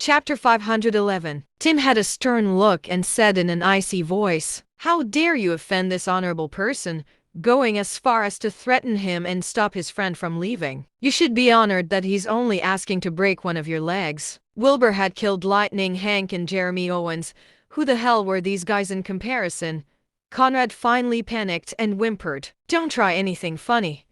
Chapter 511. Tim had a stern look and said in an icy voice, "How dare you offend this honorable person, going as far as to threaten him and stop his friend from leaving? You should be honored that he's only asking to break one of your legs." Wilbur had killed Lightning Hank and Jeremy Owens. Who the hell were these guys in comparison? Conrad finally panicked and whimpered, "Don't try anything funny.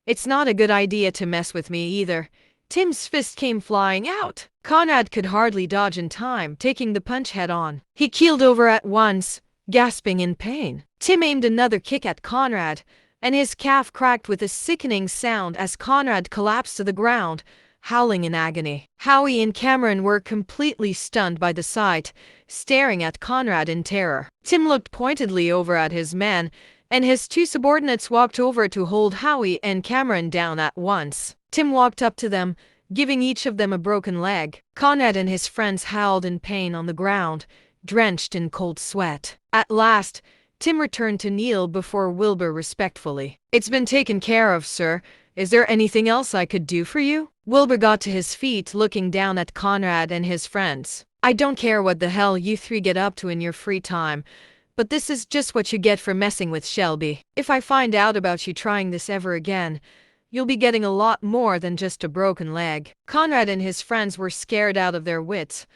It's not a good idea to mess with me either." Tim's fist came flying out. Conrad could hardly dodge in time, taking the punch head on. He keeled over at once, gasping in pain. Tim aimed another kick at Conrad, and his calf cracked with a sickening sound as Conrad collapsed to the ground, howling in agony. Howie and Cameron were completely stunned by the sight, staring at Conrad in terror. Tim looked pointedly over at his men, and his two subordinates walked over to hold Howie and Cameron down at once. Tim walked up to them, giving each of them a broken leg. Conrad and his friends howled in pain on the ground, drenched in cold sweat. At last, Tim returned to kneel before Wilbur respectfully. "It's been taken care of, sir. Is there anything else I could do for you?" Wilbur got to his feet, looking down at Conrad and his friends. "I don't care what the hell you three get up to in your free time, but this is just what you get for messing with Shelby. If I find out about you trying this ever again, you'll be getting a lot more than just a broken leg." Conrad and his friends were scared out of their wits.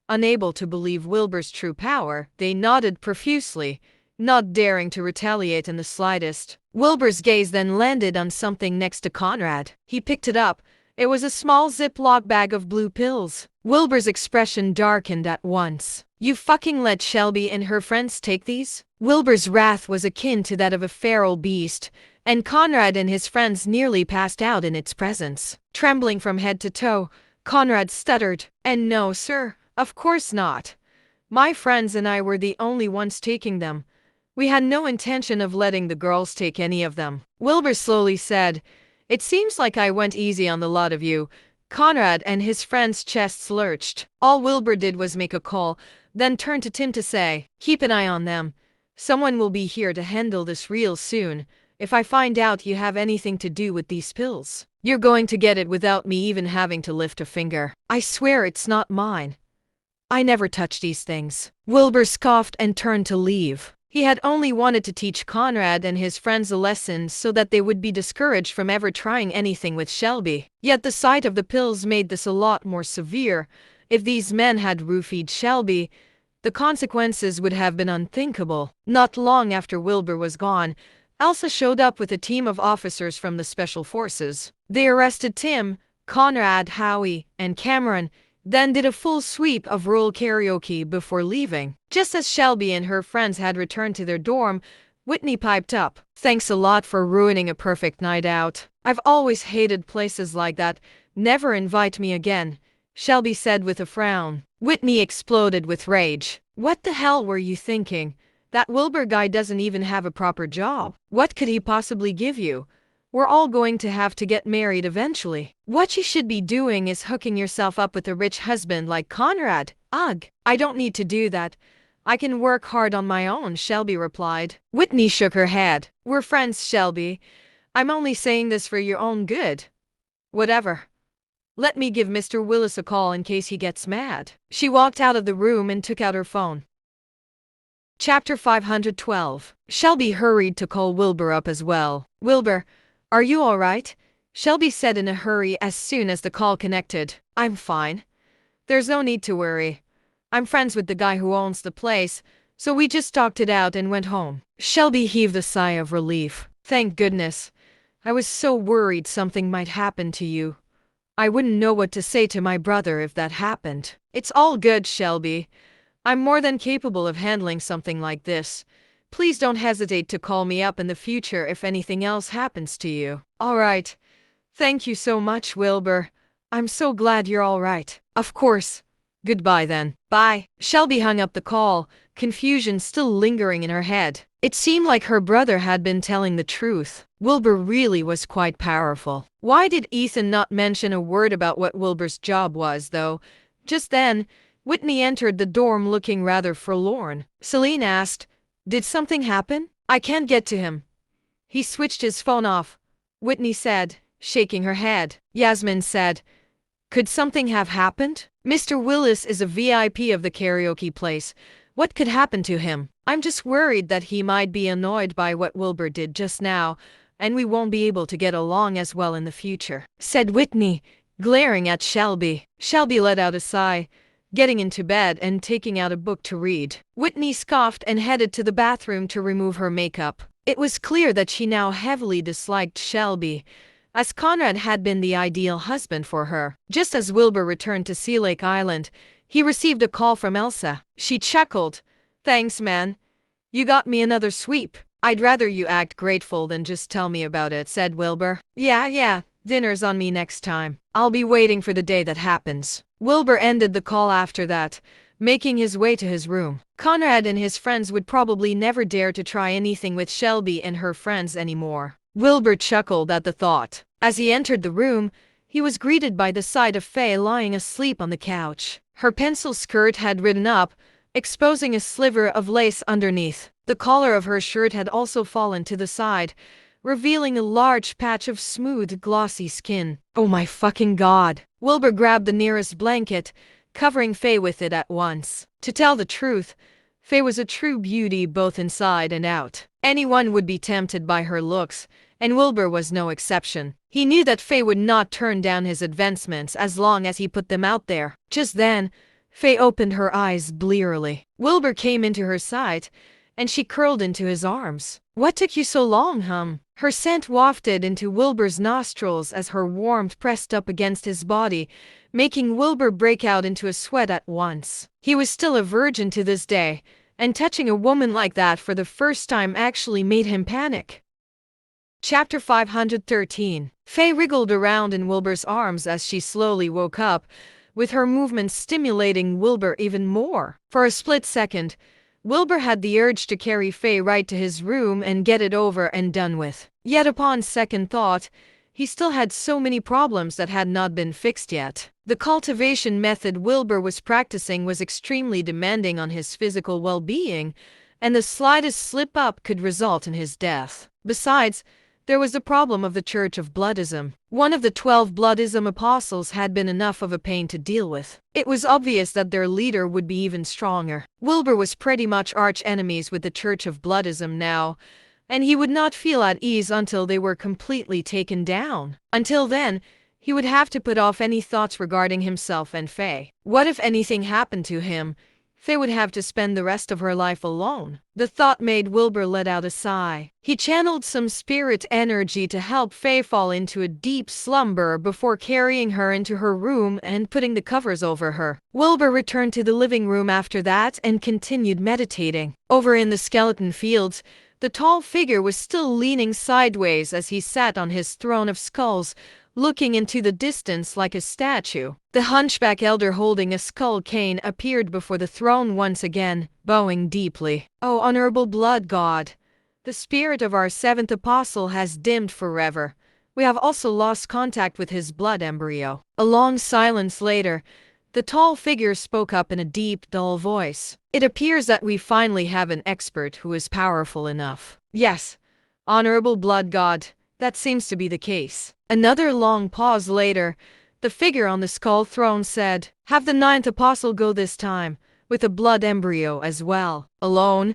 Unable to believe Wilbur's true power, they nodded profusely, not daring to retaliate in the slightest. Wilbur's gaze then landed on something next to Conrad. He picked it up. It was a small Ziploc bag of blue pills. Wilbur's expression darkened at once. "You fucking let Shelby and her friends take these?" Wilbur's wrath was akin to that of a feral beast, and Conrad and his friends nearly passed out in its presence. Trembling from head to toe, Conrad stuttered, "And no, sir, of course not. My friends and I were the only ones taking them. We had no intention of letting the girls take any of them." Wilbur slowly said, "It seems like I went easy on the lot of you." Conrad and his friends' chests lurched. All Wilbur did was make a call, then turn to Tim to say, "Keep an eye on them. Someone will be here to handle this real soon. If I find out you have anything to do with these pills, you're going to get it without me even having to lift a finger. I swear it's not mine. I never touch these things." Wilbur scoffed and turned to leave. He had only wanted to teach Conrad and his friends a lesson so that they would be discouraged from ever trying anything with Shelby. Yet the sight of the pills made this a lot more severe. If these men had roofied Shelby, the consequences would have been unthinkable. Not long after Wilbur was gone, Elsa showed up with a team of officers from the Special Forces. They arrested Tim, Conrad, Howie, and Cameron, then did a full sweep of rural karaoke before leaving. Just as Shelby and her friends had returned to their dorm, Whitney piped up, "Thanks a lot for ruining a perfect night out. I've always hated places like that. Never invite me again," Shelby said with a frown. Whitney exploded with rage. "What the hell were you thinking? That Wilbur guy doesn't even have a proper job. What could he possibly give you? We're all going to have to get married eventually. What you should be doing is hooking yourself up with a rich husband like Conrad." "Ugh, I don't need to do that. I can work hard on my own," Shelby replied. Whitney shook her head. "We're friends, Shelby. I'm only saying this for your own good." "Whatever. Let me give Mr. Willis a call in case he gets mad." She walked out of the room and took out her phone. Chapter 512. Shelby hurried to call Wilbur up as well. "Wilbur, are you all right?" Shelby said in a hurry as soon as the call connected. "I'm fine. There's no need to worry. I'm friends with the guy who owns the place, so we just talked it out and went home." Shelby heaved a sigh of relief. "Thank goodness. I was so worried something might happen to you. I wouldn't know what to say to my brother if that happened." "It's all good, Shelby. I'm more than capable of handling something like this. Please don't hesitate to call me up in the future if anything else happens to you." "All right. Thank you so much, Wilbur. I'm so glad you're all right." "Of course. Goodbye then." "Bye." Shelby hung up the call, confusion still lingering in her head. It seemed like her brother had been telling the truth. Wilbur really was quite powerful. Why did Ethan not mention a word about what Wilbur's job was, though? Just then, Whitney entered the dorm looking rather forlorn. Celine asked, "Did something happen?" "I can't get to him. He switched his phone off," Whitney said, shaking her head. Yasmin said, "Could something have happened?" Mr. Willis is a VIP of the karaoke place. What could happen to him? I'm just worried that he might be annoyed by what Wilbur did just now, and we won't be able to get along as well in the future," said Whitney, glaring at Shelby. Shelby let out a sigh, getting into bed and taking out a book to read. Whitney scoffed and headed to the bathroom to remove her makeup. It was clear that she now heavily disliked Shelby, as Conrad had been the ideal husband for her. Just as Wilbur returned to Sea Lake Island, he received a call from Elsa. She chuckled. "Thanks, man. You got me another sweep." "I'd rather you act grateful than just tell me about it," said Wilbur. Yeah, dinner's on me next time. I'll be waiting for the day that happens." Wilbur ended the call after that, making his way to his room. Conrad and his friends would probably never dare to try anything with Shelby and her friends anymore. Wilbur chuckled at the thought. As he entered the room, he was greeted by the sight of Faye lying asleep on the couch. Her pencil skirt had ridden up, exposing a sliver of lace underneath. The collar of her shirt had also fallen to the side, revealing a large patch of smooth, glossy skin. "Oh my fucking god." Wilbur grabbed the nearest blanket, covering Faye with it at once. To tell the truth, Faye was a true beauty both inside and out. Anyone would be tempted by her looks, and Wilbur was no exception. He knew that Faye would not turn down his advancements as long as he put them out there. Just then, Faye opened her eyes blearily. Wilbur came into her sight, and she curled into his arms. "What took you so long, hum?" Her scent wafted into Wilbur's nostrils as her warmth pressed up against his body, making Wilbur break out into a sweat at once. He was still a virgin to this day, and touching a woman like that for the first time actually made him panic. Chapter 513. Faye wriggled around in Wilbur's arms as she slowly woke up, with her movements stimulating Wilbur even more. For a split second, Wilbur had the urge to carry Faye right to his room and get it over and done with. Yet upon second thought, he still had so many problems that had not been fixed yet. The cultivation method Wilbur was practicing was extremely demanding on his physical well-being, and the slightest slip-up could result in his death. Besides, there was the problem of the Church of Bloodism. One of the 12 Bloodism apostles had been enough of a pain to deal with. It was obvious that their leader would be even stronger. Wilbur was pretty much arch-enemies with the Church of Bloodism now, and he would not feel at ease until they were completely taken down. Until then, he would have to put off any thoughts regarding himself and Faye. What if anything happened to him? Faye would have to spend the rest of her life alone. The thought made Wilbur let out a sigh. He channeled some spirit energy to help Faye fall into a deep slumber before carrying her into her room and putting the covers over her. Wilbur returned to the living room after that and continued meditating. Over in the skeleton fields, the tall figure was still leaning sideways as he sat on his throne of skulls, looking into the distance like a statue. The hunchback elder holding a skull cane appeared before the throne once again, bowing deeply. "Oh, honorable blood god, the spirit of our 7th apostle has dimmed forever. We have also lost contact with his blood embryo." A long silence later, the tall figure spoke up in a deep, dull voice. "It appears that we finally have an expert who is powerful enough." "Yes, honorable blood god, that seems to be the case." Another long pause later, the figure on the skull throne said, "Have the 9th apostle go this time, with a blood embryo as well." "Alone?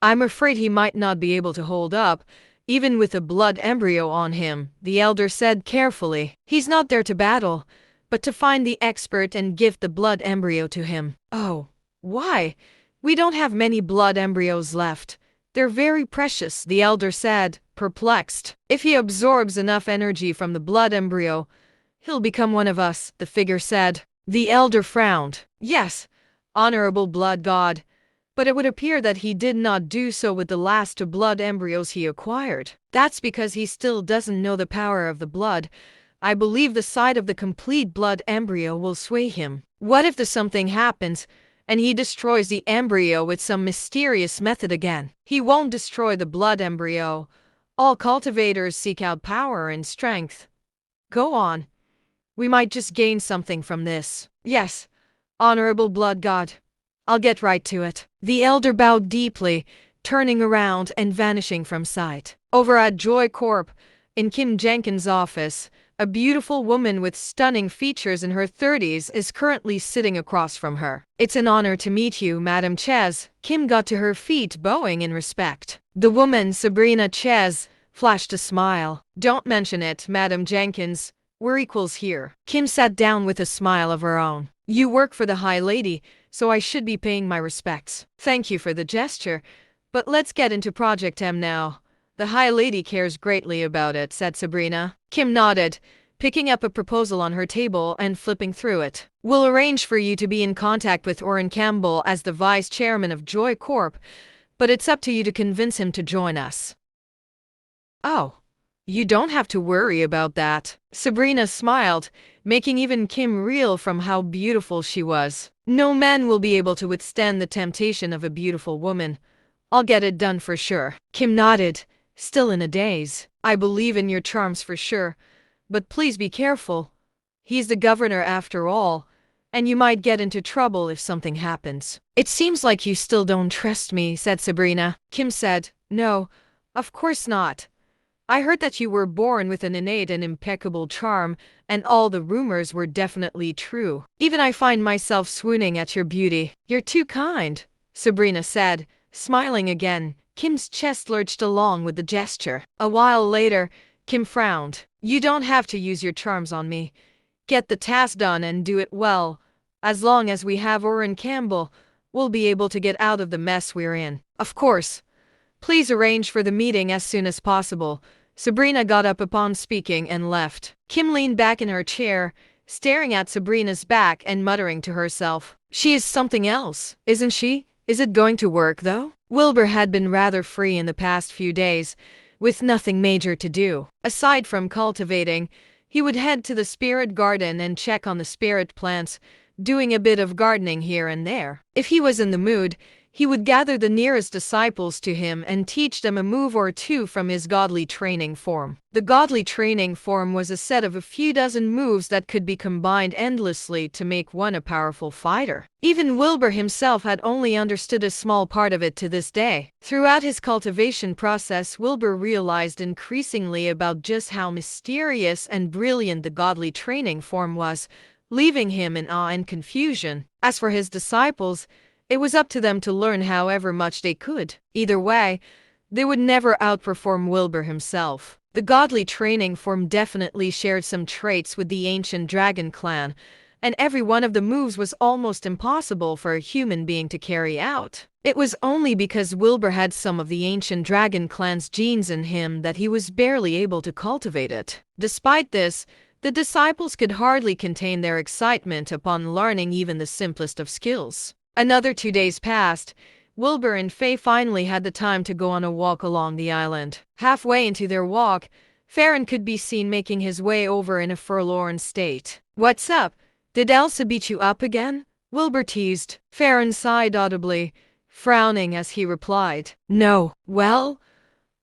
I'm afraid he might not be able to hold up, even with a blood embryo on him," the elder said carefully. "He's not there to battle, but to find the expert and give the blood embryo to him." "Oh, why? We don't have many blood embryos left. They're very precious," the elder said, perplexed. "If he absorbs enough energy from the blood embryo, he'll become one of us," the figure said. The elder frowned. "Yes, honorable blood god, but it would appear that he did not do so with the last 2 blood embryos he acquired. That's because he still doesn't know the power of the blood. I believe the sight of the complete blood embryo will sway him. What if something happens, and he destroys the embryo with some mysterious method again? He won't destroy the blood embryo. All cultivators seek out power and strength. Go on. We might just gain something from this." "Yes, honorable blood god. I'll get right to it." The elder bowed deeply, turning around and vanishing from sight. Over at Joy Corp, in Kim Jenkins' office, A beautiful woman with stunning features in her 30s is currently sitting across from her. It's an honor to meet you, Madam Ches. Kim got to her feet, bowing in respect. The woman, Sabrina Ches, flashed a smile. Don't mention it, Madam Jenkins. We're equals here. Kim sat down with a smile of her own. You work for the High Lady, so I should be paying my respects. Thank you for the gesture, but let's get into Project M now. The High Lady cares greatly about it, said Sabrina. Kim nodded, picking up a proposal on her table and flipping through it. We'll arrange for you to be in contact with Orin Campbell as the vice chairman of Joy Corp, but it's up to you to convince him to join us. Oh, you don't have to worry about that. Sabrina smiled, making even Kim reel from how beautiful she was. No man will be able to withstand the temptation of a beautiful woman. I'll get it done for sure. Kim nodded, still in a daze. I believe in your charms for sure, but please be careful. He's the governor after all, and you might get into trouble if something happens. It seems like you still don't trust me, said Sabrina. Kim said, no, of course not. I heard that you were born with an innate and impeccable charm, and all the rumors were definitely true. Even I find myself swooning at your beauty. You're too kind, Sabrina said, smiling again. Kim's chest lurched along with the gesture. A while later, Kim frowned. You don't have to use your charms on me. Get the task done and do it well. As long as we have Orin Campbell, we'll be able to get out of the mess we're in. Of course. Please arrange for the meeting as soon as possible. Sabrina got up upon speaking and left. Kim leaned back in her chair, staring at Sabrina's back and muttering to herself. She is something else, isn't she? Is it going to work, though? Wilbur had been rather free in the past few days, with nothing major to do. Aside from cultivating, he would head to the spirit garden and check on the spirit plants, doing a bit of gardening here and there. If he was in the mood, he would gather the nearest disciples to him and teach them a move or two from his godly training form. The godly training form was a set of a few dozen moves that could be combined endlessly to make one a powerful fighter. Even Wilbur himself had only understood a small part of it to this day. Throughout his cultivation process, Wilbur realized increasingly about just how mysterious and brilliant the godly training form was, leaving him in awe and confusion. As for his disciples, it was up to them to learn however much they could. Either way, they would never outperform Wilbur himself. The godly training form definitely shared some traits with the ancient dragon clan, and every one of the moves was almost impossible for a human being to carry out. It was only because Wilbur had some of the ancient dragon clan's genes in him that he was barely able to cultivate it. Despite this, the disciples could hardly contain their excitement upon learning even the simplest of skills. Another 2 days passed. Wilbur and Faye finally had the time to go on a walk along the island. Halfway into their walk, Farron could be seen making his way over in a forlorn state. What's up? Did Elsa beat you up again? Wilbur teased. Farron sighed audibly, frowning as he replied, no. Well,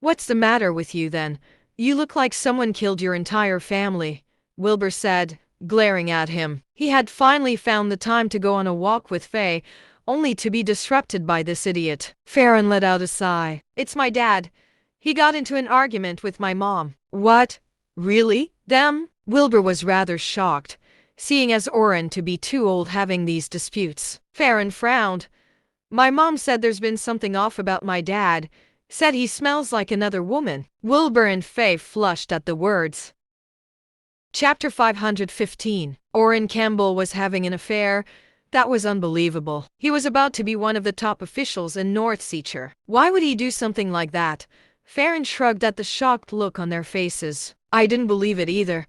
what's the matter with you then? You look like someone killed your entire family, Wilbur said, glaring at him. He had finally found the time to go on a walk with Faye, only to be disrupted by this idiot. Farron let out a sigh. It's my dad. He got into an argument with my mom. What? Really? Them? Wilbur was rather shocked, seeing as Orin to be too old having these disputes. Farron frowned. My mom said there's been something off about my dad. Said he smells like another woman. Wilbur and Faye flushed at the words. Chapter 515. Orin Campbell was having an affair. That was unbelievable. He was about to be one of the top officials in North Seacher. Why would he do something like that? Farron shrugged at the shocked look on their faces. I didn't believe it either.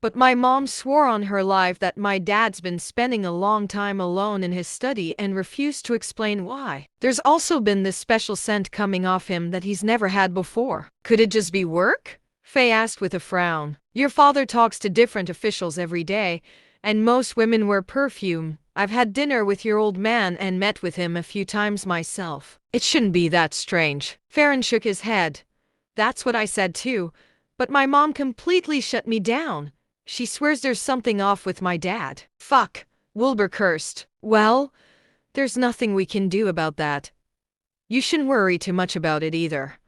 But my mom swore on her life that my dad's been spending a long time alone in his study and refused to explain why. There's also been this special scent coming off him that he's never had before. Could it just be work? Faye asked with a frown. Your father talks to different officials every day, and most women wear perfume. I've had dinner with your old man and met with him a few times myself. It shouldn't be that strange. Farron shook his head. That's what I said too, but my mom completely shut me down. She swears there's something off with my dad. Fuck, Wilbur cursed. Well, there's nothing we can do about that. You shouldn't worry too much about it either.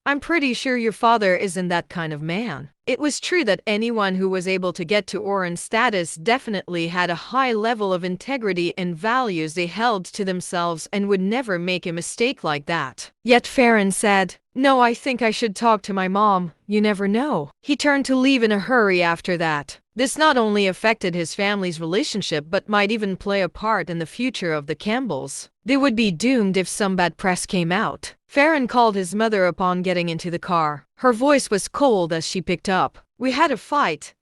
I'm pretty sure your father isn't that kind of man. It was true that anyone who was able to get to Orin's status definitely had a high level of integrity and values they held to themselves and would never make a mistake like that. Yet Farron said, "No, I think I should talk to my mom. You never know." He turned to leave in a hurry after that. This not only affected his family's relationship but might even play a part in the future of the Campbells. They would be doomed if some bad press came out. Farron called his mother upon getting into the car. Her voice was cold as she picked up. "We had a fight.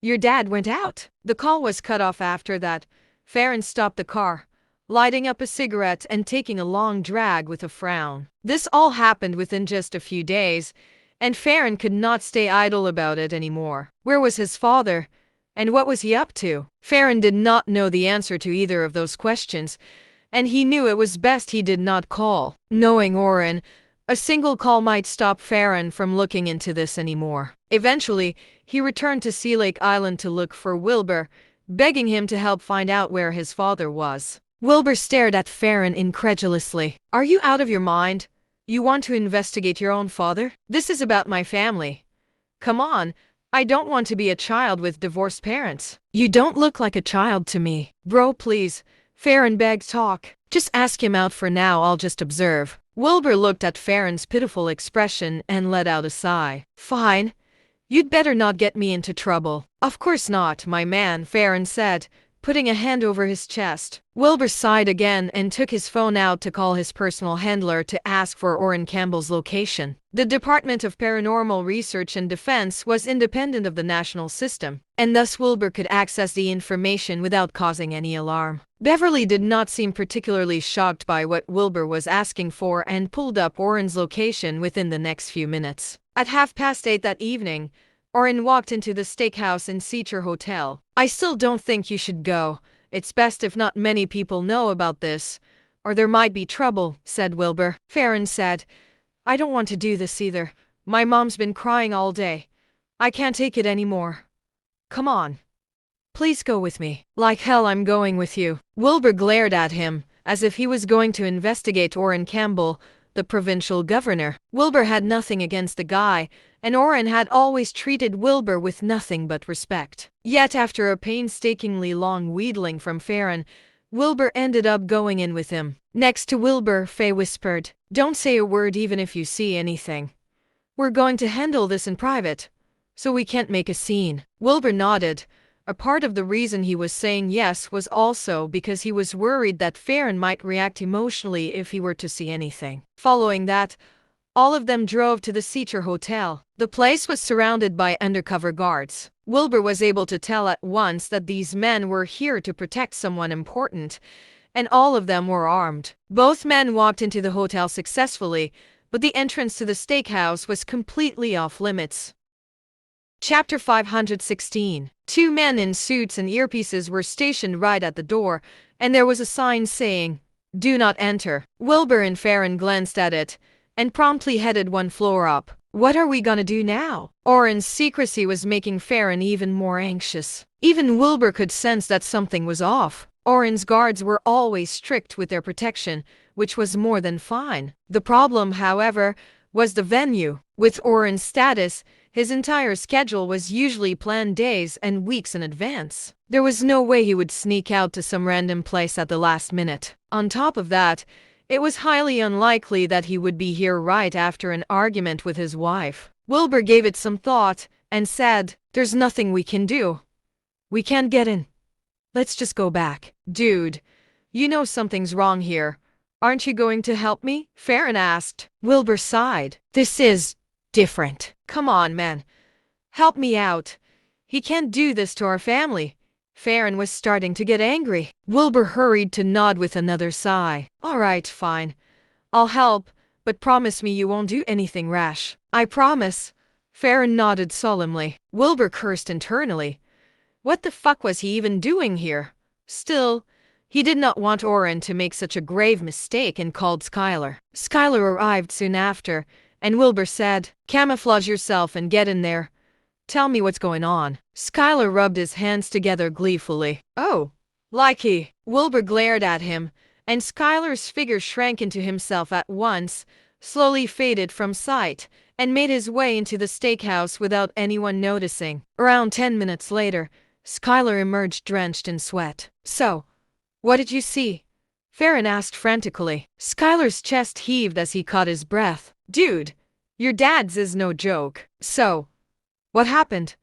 Your dad went out." The call was cut off after that. Farron stopped the car, lighting up a cigarette and taking a long drag with a frown. This all happened within just a few days, and Farron could not stay idle about it anymore. Where was his father? And what was he up to? Farron did not know the answer to either of those questions, and he knew it was best he did not call. Knowing Orin, a single call might stop Farron from looking into this anymore. Eventually, he returned to Sea Lake Island to look for Wilbur, begging him to help find out where his father was. Wilbur stared at Farron incredulously. "Are you out of your mind? You want to investigate your own father? This is about my family. Come on. I don't want to be a child with divorced parents." "You don't look like a child to me." "Bro, please." Farron begged. "Talk. Just ask him out for now, I'll just observe." Wilbur looked at Farron's pitiful expression and let out a sigh. "Fine. You'd better not get me into trouble." "Of course not, my man," Farron said, putting a hand over his chest. Wilbur sighed again and took his phone out to call his personal handler to ask for Orin Campbell's location. The Department of Paranormal Research and Defense was independent of the national system, and thus Wilbur could access the information without causing any alarm. Beverly did not seem particularly shocked by what Wilbur was asking for and pulled up Orin's location within the next few minutes. At 8:30 that evening, Orin walked into the steakhouse in Seacher Hotel. "I still don't think you should go. It's best if not many people know about this, or there might be trouble," said Wilbur. Farron said, "I don't want to do this either. My mom's been crying all day. I can't take it anymore. Come on. Please go with me." "Like hell I'm going with you." Wilbur glared at him, as if he was going to investigate Orin Campbell, the provincial governor. Wilbur had nothing against the guy, and Orin had always treated Wilbur with nothing but respect. Yet after a painstakingly long wheedling from Farron, Wilbur ended up going in with him. Next to Wilbur, Faye whispered, "Don't say a word even if you see anything. We're going to handle this in private, so we can't make a scene." Wilbur nodded. A part of the reason he was saying yes was also because he was worried that Farron might react emotionally if he were to see anything. Following that, all of them drove to the Seacher Hotel. The place was surrounded by undercover guards. Wilbur was able to tell at once that these men were here to protect someone important, and all of them were armed. Both men walked into the hotel successfully, but the entrance to the steakhouse was completely off limits. Chapter 516. Two men in suits and earpieces were stationed right at the door, and there was a sign saying, "Do not enter." Wilbur and Farron glanced at it, and promptly headed one floor up. "What are we gonna do now?" Orin's secrecy was making Farron even more anxious. Even Wilbur could sense that something was off. Orin's guards were always strict with their protection, which was more than fine. The problem, however, was the venue. With Orin's status, his entire schedule was usually planned days and weeks in advance. There was no way he would sneak out to some random place at the last minute. On top of that, it was highly unlikely that he would be here right after an argument with his wife. Wilbur gave it some thought and said, "There's nothing we can do. We can't get in. Let's just go back." "Dude, you know something's wrong here. Aren't you going to help me?" Farron asked. Wilbur sighed. "This is different. Come on, man. Help me out. He can't do this to our family." Farron was starting to get angry. Wilbur hurried to nod with another sigh. "All right, fine. I'll help, but promise me you won't do anything rash." "I promise." Farron nodded solemnly. Wilbur cursed internally. What the fuck was he even doing here? Still, he did not want Orin to make such a grave mistake and called Skylar. Skylar arrived soon after, and Wilbur said, "Camouflage yourself and get in there. Tell me what's going on." Skylar rubbed his hands together gleefully. "Oh, likey." Wilbur glared at him, and Skylar's figure shrank into himself at once, slowly faded from sight, and made his way into the steakhouse without anyone noticing. Around 10 minutes later, Skylar emerged drenched in sweat. "So, what did you see?" Farron asked frantically. Skylar's chest heaved as he caught his breath. "Dude, your dad's is no joke." "So, what happened?"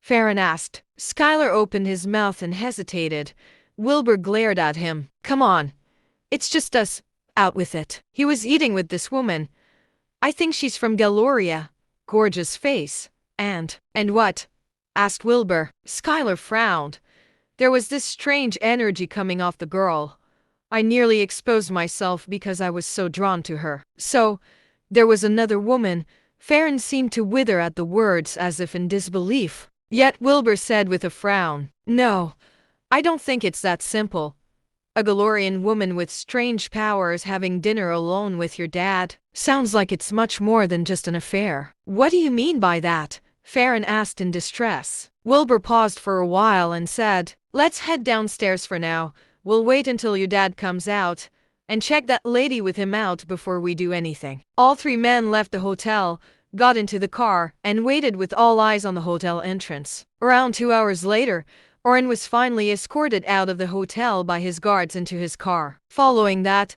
Farron asked. Skylar opened his mouth and hesitated. Wilbur glared at him. "Come on. It's just us. Out with it. He was eating with this woman. I think she's from Galloria." Gorgeous face. And what?" asked Wilbur. Skylar frowned. There was this strange energy coming off the girl. "I nearly exposed myself because I was so drawn to her." "So, there was another woman." Farron seemed to wither at the words as if in disbelief. Yet Wilbur said with a frown, "No, I don't think it's that simple. A Galorian woman with strange powers having dinner alone with your dad? Sounds like it's much more than just an affair." "What do you mean by that?" Farron asked in distress. Wilbur paused for a while and said, "Let's head downstairs for now. We'll wait until your dad comes out and check that lady with him out before we do anything." All three men left the hotel, got into the car, and waited with all eyes on the hotel entrance. Around 2 hours later, Orin was finally escorted out of the hotel by his guards into his car. Following that,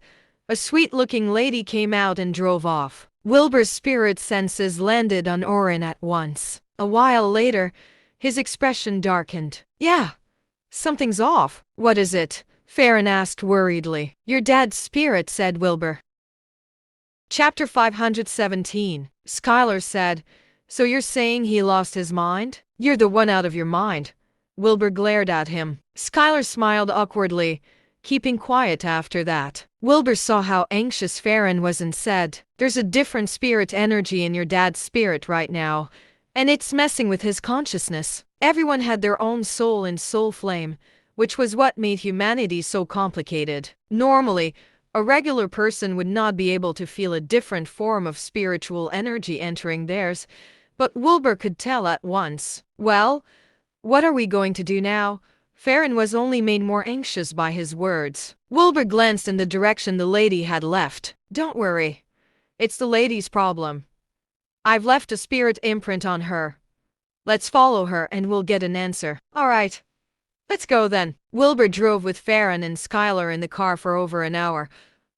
a sweet-looking lady came out and drove off. Wilbur's spirit senses landed on Orin at once. A while later, his expression darkened. "Yeah, something's off." "What is it?" Farron asked worriedly. "Your dad's spirit," said Wilbur. Chapter 517. Skylar said, "So you're saying he lost his mind?" "You're the one out of your mind." Wilbur glared at him. Skylar smiled awkwardly, keeping quiet after that. Wilbur saw how anxious Farron was and said, "There's a different spirit energy in your dad's spirit right now, and it's messing with his consciousness." Everyone had their own soul and soul flame, which was what made humanity so complicated. Normally, a regular person would not be able to feel a different form of spiritual energy entering theirs, but Wilbur could tell at once. "Well, what are we going to do now?" Farron was only made more anxious by his words. Wilbur glanced in the direction the lady had left. "Don't worry. It's the lady's problem. I've left a spirit imprint on her. Let's follow her and we'll get an answer." "All right. Let's go then." Wilbur drove with Farron and Skylar in the car for over an hour,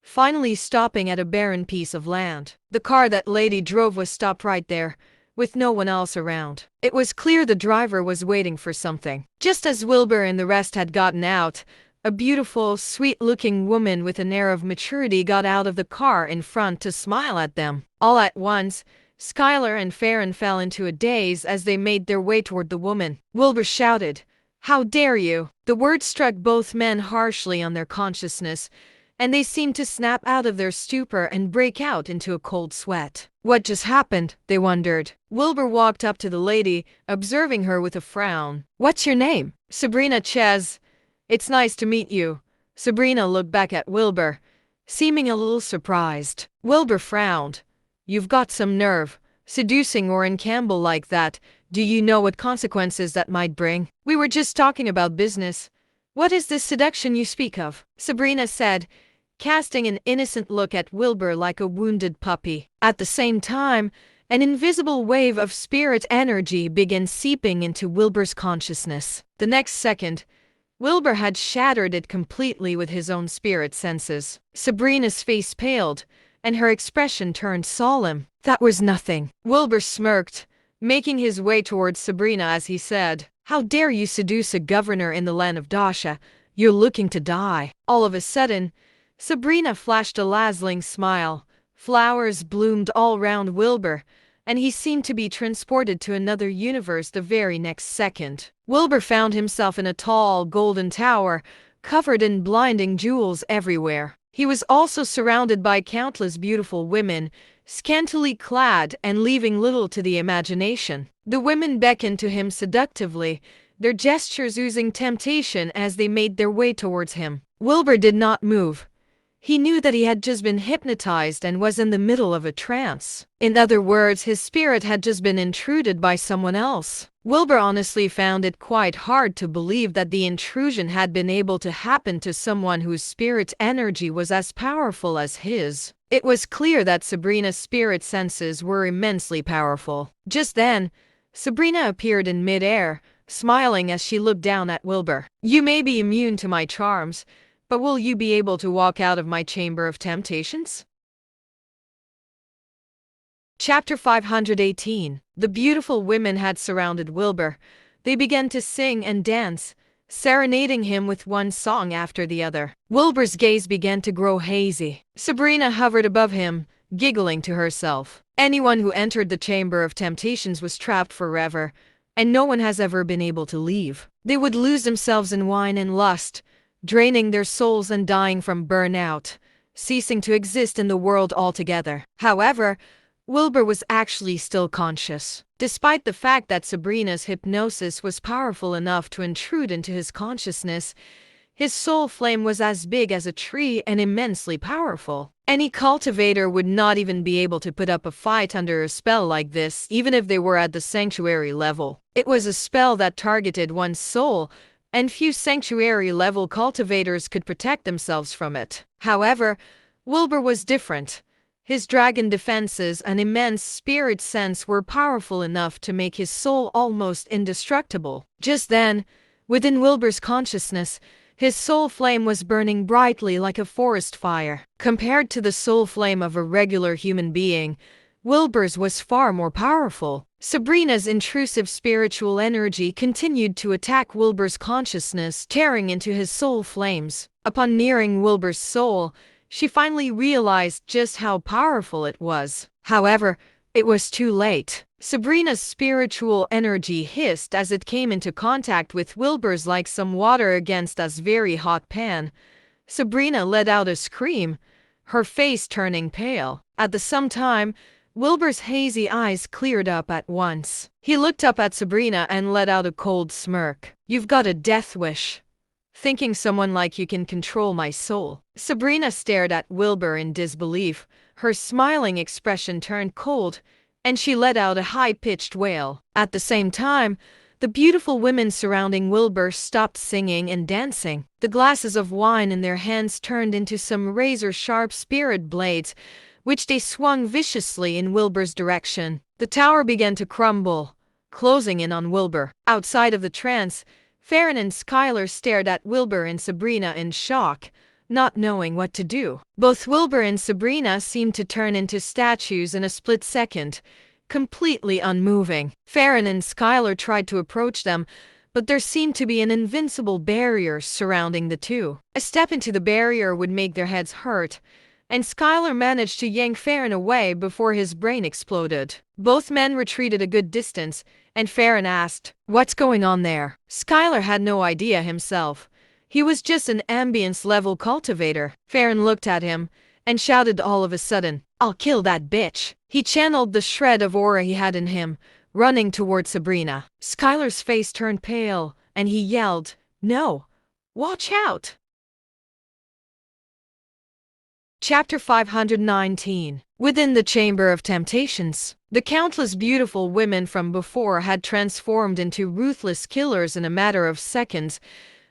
finally stopping at a barren piece of land. The car that lady drove was stopped right there, with no one else around. It was clear the driver was waiting for something. Just as Wilbur and the rest had gotten out, a beautiful, sweet-looking woman with an air of maturity got out of the car in front to smile at them. All at once, Skylar and Farron fell into a daze as they made their way toward the woman. Wilbur shouted, "How dare you!" The words struck both men harshly on their consciousness, and they seemed to snap out of their stupor and break out into a cold sweat. What just happened? They wondered. Wilbur walked up to the lady, observing her with a frown. "What's your name?" "Sabrina Ches. It's nice to meet you." Sabrina looked back at Wilbur, seeming a little surprised. Wilbur frowned. "You've got some nerve, seducing Orin Campbell like that. Do you know what consequences that might bring?" "We were just talking about business. What is this seduction you speak of?" Sabrina said, casting an innocent look at Wilbur like a wounded puppy. At the same time, an invisible wave of spirit energy began seeping into Wilbur's consciousness. The next second, Wilbur had shattered it completely with his own spirit senses. Sabrina's face paled, and her expression turned solemn. "That was nothing." Wilbur smirked, making his way towards Sabrina as he said, "How dare you seduce a governor in the land of Dasha? You're looking to die." All of a sudden, Sabrina flashed a dazzling smile. Flowers bloomed all round Wilbur, and he seemed to be transported to another universe the very next second. Wilbur found himself in a tall, golden tower, covered in blinding jewels everywhere. He was also surrounded by countless beautiful women, scantily clad and leaving little to the imagination. The women beckoned to him seductively, their gestures oozing temptation as they made their way towards him. Wilbur did not move. He knew that he had just been hypnotized and was in the middle of a trance. In other words, his spirit had just been intruded by someone else. Wilbur honestly found it quite hard to believe that the intrusion had been able to happen to someone whose spirit energy was as powerful as his. It was clear that Sabrina's spirit senses were immensely powerful. Just then, Sabrina appeared in mid-air, smiling as she looked down at Wilbur. "You may be immune to my charms, but will you be able to walk out of my chamber of temptations?" Chapter 518. The beautiful women had surrounded Wilbur. They began to sing and dance, serenading him with one song after the other. Wilbur's gaze began to grow hazy. Sabrina hovered above him, giggling to herself. Anyone who entered the chamber of temptations was trapped forever, and no one has ever been able to leave. They would lose themselves in wine and lust, draining their souls and dying from burnout, ceasing to exist in the world altogether. However, Wilbur was actually still conscious. Despite the fact that Sabrina's hypnosis was powerful enough to intrude into his consciousness, his soul flame was as big as a tree and immensely powerful. Any cultivator would not even be able to put up a fight under a spell like this, even if they were at the sanctuary level. It was a spell that targeted one's soul, and few sanctuary-level cultivators could protect themselves from it. However, Wilbur was different. His dragon defenses and immense spirit sense were powerful enough to make his soul almost indestructible. Just then, within Wilbur's consciousness, his soul flame was burning brightly like a forest fire. Compared to the soul flame of a regular human being, Wilbur's was far more powerful. Sabrina's intrusive spiritual energy continued to attack Wilbur's consciousness, tearing into his soul flames. Upon nearing Wilbur's soul, she finally realized just how powerful it was. However, it was too late. Sabrina's spiritual energy hissed as it came into contact with Wilbur's like some water against a very hot pan. Sabrina let out a scream, her face turning pale. At the same time, Wilbur's hazy eyes cleared up at once. He looked up at Sabrina and let out a cold smirk. "You've got a death wish. Thinking someone like you can control my soul." Sabrina stared at Wilbur in disbelief. Her smiling expression turned cold, and she let out a high-pitched wail. At the same time, the beautiful women surrounding Wilbur stopped singing and dancing. The glasses of wine in their hands turned into some razor-sharp spirit blades, which they swung viciously in Wilbur's direction. The tower began to crumble, closing in on Wilbur. Outside of the trance, Farron and Skylar stared at Wilbur and Sabrina in shock, not knowing what to do. Both Wilbur and Sabrina seemed to turn into statues in a split second, completely unmoving. Farron and Skylar tried to approach them, but there seemed to be an invincible barrier surrounding the two. A step into the barrier would make their heads hurt, and Skylar managed to yank Farron away before his brain exploded. Both men retreated a good distance, and Farron asked, "What's going on there?" Skylar had no idea himself. He was just an ambience-level cultivator. Farron looked at him and shouted all of a sudden, "I'll kill that bitch." He channeled the shred of aura he had in him, running toward Sabrina. Skylar's face turned pale, and he yelled, "No! Watch out!" Chapter 519. Within the Chamber of Temptations, the countless beautiful women from before had transformed into ruthless killers in a matter of seconds,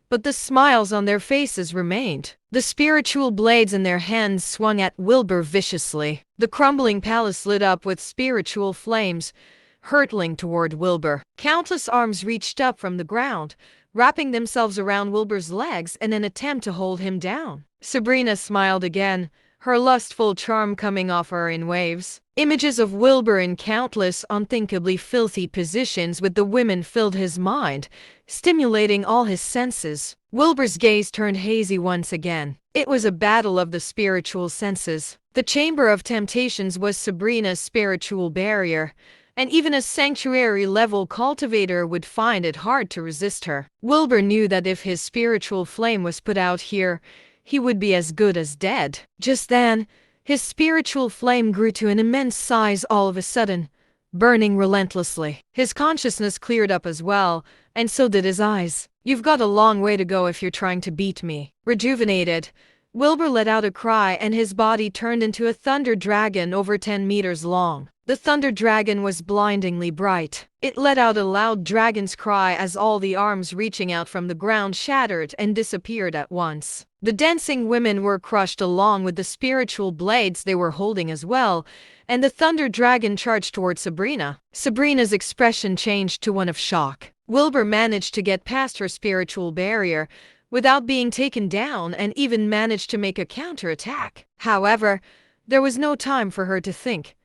but the smiles on their faces remained. The spiritual blades in their hands swung at Wilbur viciously. The crumbling palace lit up with spiritual flames, hurtling toward Wilbur. Countless arms reached up from the ground, wrapping themselves around Wilbur's legs in an attempt to hold him down. Sabrina smiled again, her lustful charm coming off her in waves. Images of Wilbur in countless unthinkably filthy positions with the women filled his mind, stimulating all his senses. Wilbur's gaze turned hazy once again. It was a battle of the spiritual senses. The Chamber of Temptations was Sabrina's spiritual barrier, and even a sanctuary-level cultivator would find it hard to resist her. Wilbur knew that if his spiritual flame was put out here, he would be as good as dead. Just then, his spiritual flame grew to an immense size all of a sudden, burning relentlessly. His consciousness cleared up as well, and so did his eyes. "You've got a long way to go if you're trying to beat me." Rejuvenated, Wilbur let out a cry and his body turned into a thunder dragon over 10 meters long. The thunder dragon was blindingly bright. It let out a loud dragon's cry as all the arms reaching out from the ground shattered and disappeared at once. The dancing women were crushed along with the spiritual blades they were holding as well, and the thunder dragon charged toward Sabrina. Sabrina's expression changed to one of shock. Wilbur managed to get past her spiritual barrier without being taken down and even managed to make a counterattack. However, there was no time for her to think.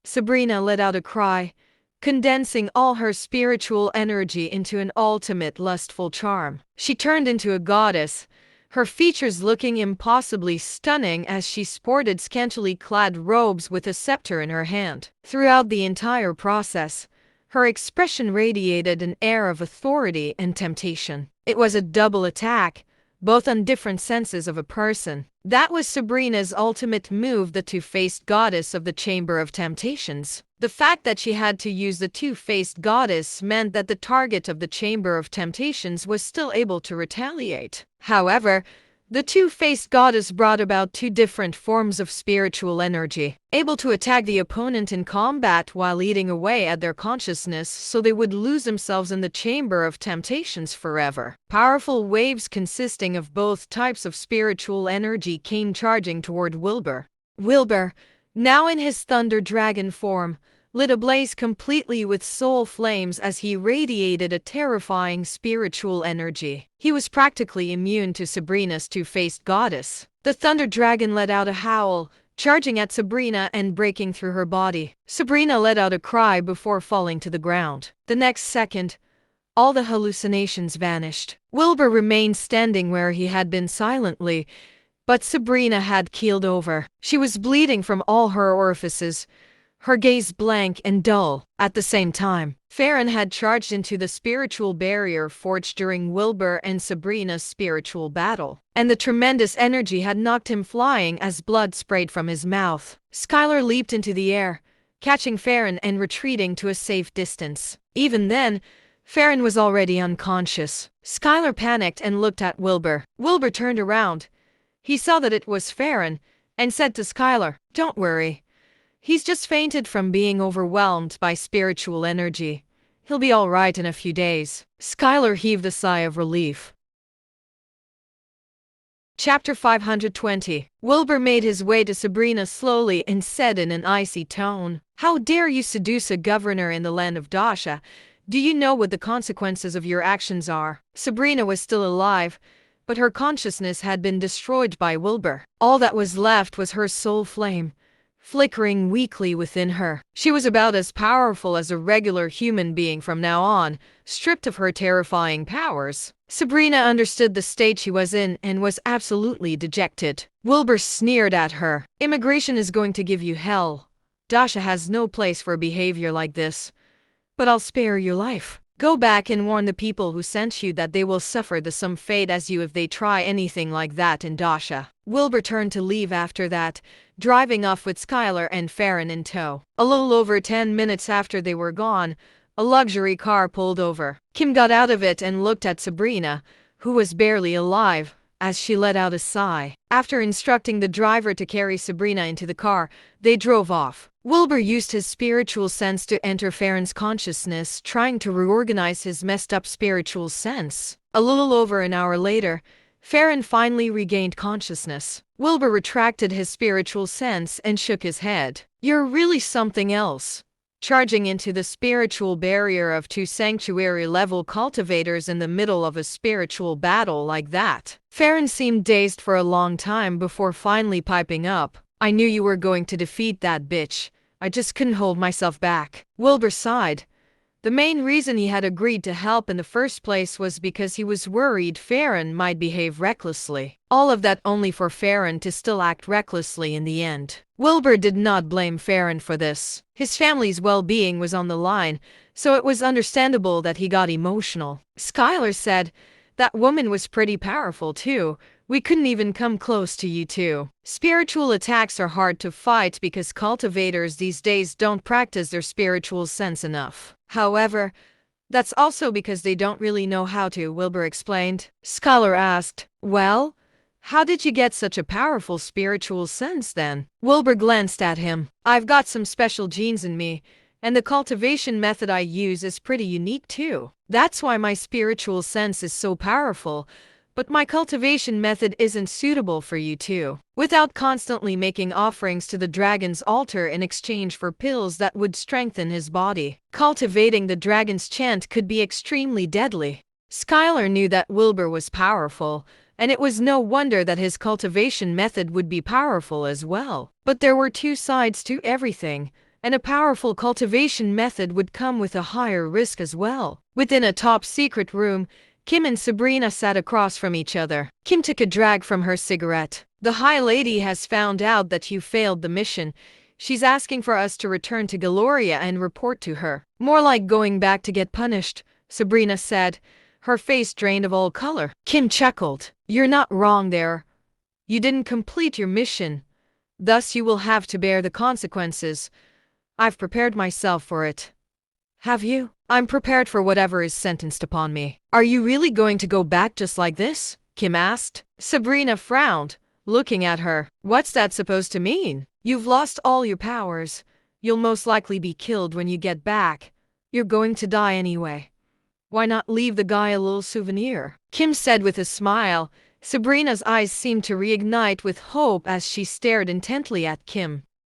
Sabrina let out a cry, condensing all her spiritual energy into an ultimate lustful charm. She turned into a goddess, her features looking impossibly stunning as she sported scantily clad robes with a scepter in her hand. Throughout the entire process, her expression radiated an air of authority and temptation. It was a double attack, both on different senses of a person. That was Sabrina's ultimate move, the two-faced goddess of the Chamber of Temptations. The fact that she had to use the two-faced goddess meant that the target of the Chamber of Temptations was still able to retaliate. However, the two-faced goddess brought about two different forms of spiritual energy, able to attack the opponent in combat while eating away at their consciousness so they would lose themselves in the Chamber of Temptations forever. Powerful waves consisting of both types of spiritual energy came charging toward Wilbur. Wilbur, now in his thunder dragon form, lit ablaze completely with soul flames as he radiated a terrifying spiritual energy. He was practically immune to Sabrina's two-faced goddess. The thunder dragon let out a howl, charging at Sabrina and breaking through her body. Sabrina let out a cry before falling to the ground. The next second, all the hallucinations vanished. Wilbur remained standing where he had been silently, but Sabrina had keeled over. She was bleeding from all her orifices, her gaze blank and dull. At the same time, Farron had charged into the spiritual barrier forged during Wilbur and Sabrina's spiritual battle, and the tremendous energy had knocked him flying as blood sprayed from his mouth. Skylar leaped into the air, catching Farron and retreating to a safe distance. Even then, Farron was already unconscious. Skylar panicked and looked at Wilbur. Wilbur turned around. He saw that it was Farron and said to Skylar, "Don't worry. He's just fainted from being overwhelmed by spiritual energy. He'll be all right in a few days." Skylar heaved a sigh of relief. Chapter 520. Wilbur made his way to Sabrina slowly and said in an icy tone, "How dare you seduce a governor in the land of Dasha? Do you know what the consequences of your actions are?" Sabrina was still alive, but her consciousness had been destroyed by Wilbur. All that was left was her soul flame, flickering weakly within her. She was about as powerful as a regular human being from now on, stripped of her terrifying powers. Sabrina understood the state she was in and was absolutely dejected. Wilbur sneered at her. "Immigration is going to give you hell. Dasha has no place for behavior like this. But I'll spare your life. Go back and warn the people who sent you that they will suffer the same fate as you if they try anything like that in Dasha." Wilbur turned to leave after that, driving off with Skylar and Farron in tow. A little over 10 minutes after they were gone, a luxury car pulled over. Kim got out of it and looked at Sabrina, who was barely alive, as she let out a sigh. After instructing the driver to carry Sabrina into the car, they drove off. Wilbur used his spiritual sense to enter Farron's consciousness, trying to reorganize his messed up spiritual sense. A little over an hour later, Farron finally regained consciousness. Wilbur retracted his spiritual sense and shook his head. "You're really something else. Charging into the spiritual barrier of two sanctuary-level cultivators in the middle of a spiritual battle like that." Farron seemed dazed for a long time before finally piping up, "I knew you were going to defeat that bitch. I just couldn't hold myself back." Wilbur sighed. The main reason he had agreed to help in the first place was because he was worried Farron might behave recklessly. All of that only for Farron to still act recklessly in the end. Wilbur did not blame Farron for this. His family's well-being was on the line, so it was understandable that he got emotional. Skylar said, "That woman was pretty powerful too. We couldn't even come close to you two." Spiritual attacks are hard to fight because cultivators these days don't practice their spiritual sense enough. However, that's also because they don't really know how to, Wilbur explained. Skylar asked, "Well, How did you get such a powerful spiritual sense then? Wilbur glanced at him. I've got some special genes in me, and the cultivation method I use is pretty unique too. That's why my spiritual sense is so powerful. But my cultivation method isn't suitable for you too. Without constantly making offerings to the dragon's altar in exchange for pills that would strengthen his body. Cultivating the dragon's chant could be extremely deadly. Skylar knew that Wilbur was powerful, and it was no wonder that his cultivation method would be powerful as well. But there were two sides to everything, and a powerful cultivation method would come with a higher risk as well. Within a top-secret room, Kim and Sabrina sat across from each other. Kim took a drag from her cigarette. The High Lady has found out that you failed the mission. She's asking for us to return to Galoria and report to her. More like going back to get punished, Sabrina said, her face drained of all color. Kim chuckled. You're not wrong there. You didn't complete your mission. Thus you will have to bear the consequences. I've prepared myself for it. Have you? I'm prepared for whatever is sentenced upon me. Are you really going to go back just like this? Kim asked. Sabrina frowned, looking at her. What's that supposed to mean? You've lost all your powers. You'll most likely be killed when you get back. You're going to die anyway. Why not leave the guy a little souvenir? Kim said with a smile. Sabrina's eyes seemed to reignite with hope as she stared intently at Kim.